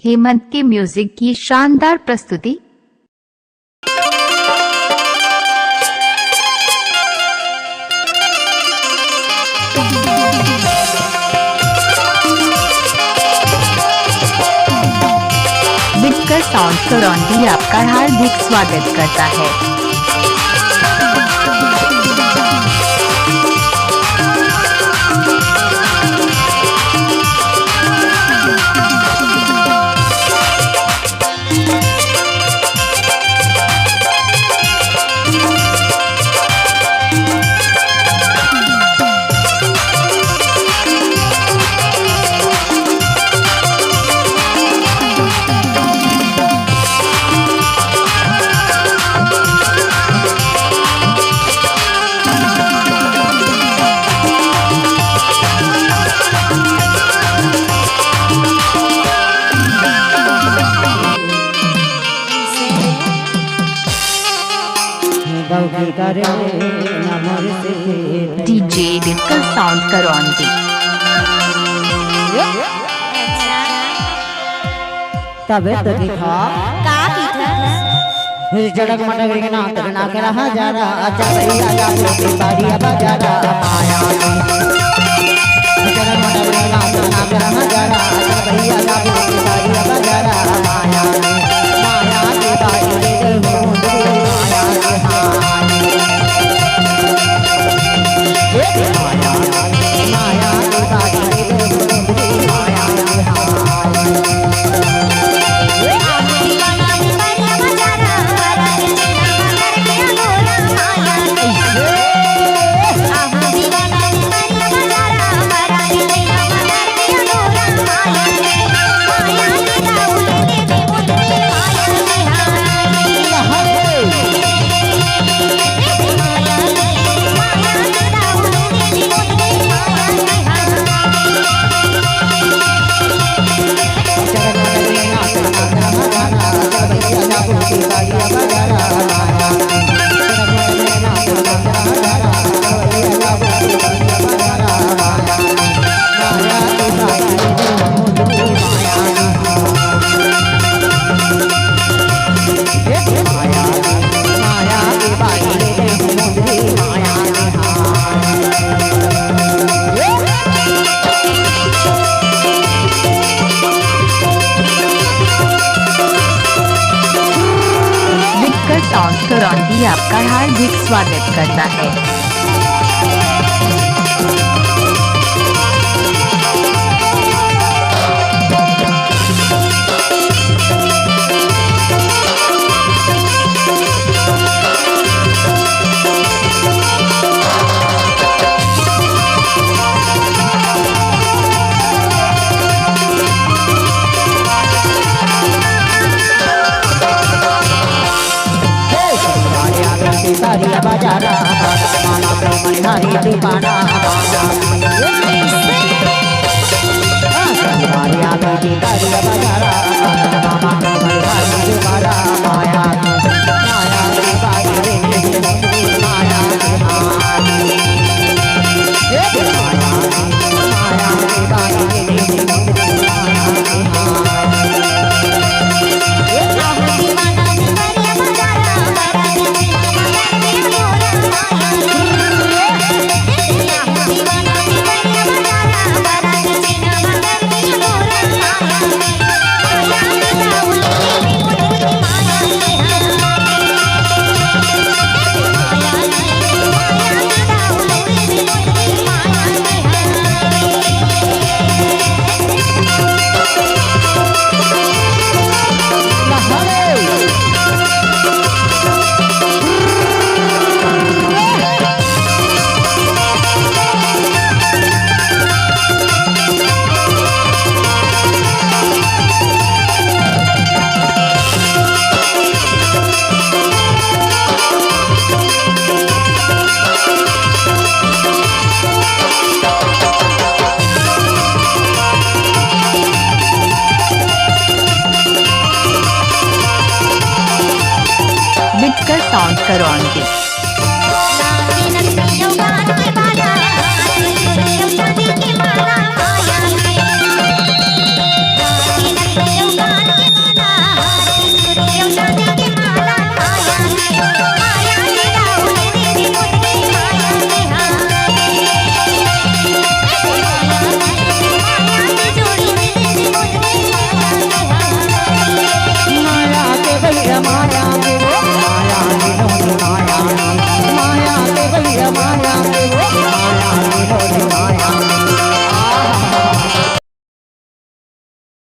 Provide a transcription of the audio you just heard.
हेमंत के म्यूजिक की शानदार प्रस्तुति। बिटकर साउंड करौंदी आपका हार्दिक स्वागत करता है। डीजे बिटकर साउंड करौंदी। तबे तो दिखा का पीठा जड़क मटक के नाम करना के रहा जा रहा अच्छा भैया जा के बाड़िया बाजा रहा माया जड़क मटक के नाम करना के रहा जा रहा अच्छा भैया जा के बाड़िया बाजा रहा माया माया के बाड़ी रे मुंदरी माया के हाय ये माया माया के बाड़ी रे मुंदरी माया के हाय साउंड करौंदी आपका हार्दिक स्वागत करता है। बारिया बाजारा मामा ब्रह्मण हरि दीपाना बारिया बेटी बारिया बाजारा मामा ब्रह्मण हरि दीपाना माया माया की बारी रे माया की माया माया की बारी रे बिटकर साउंड करौंदी।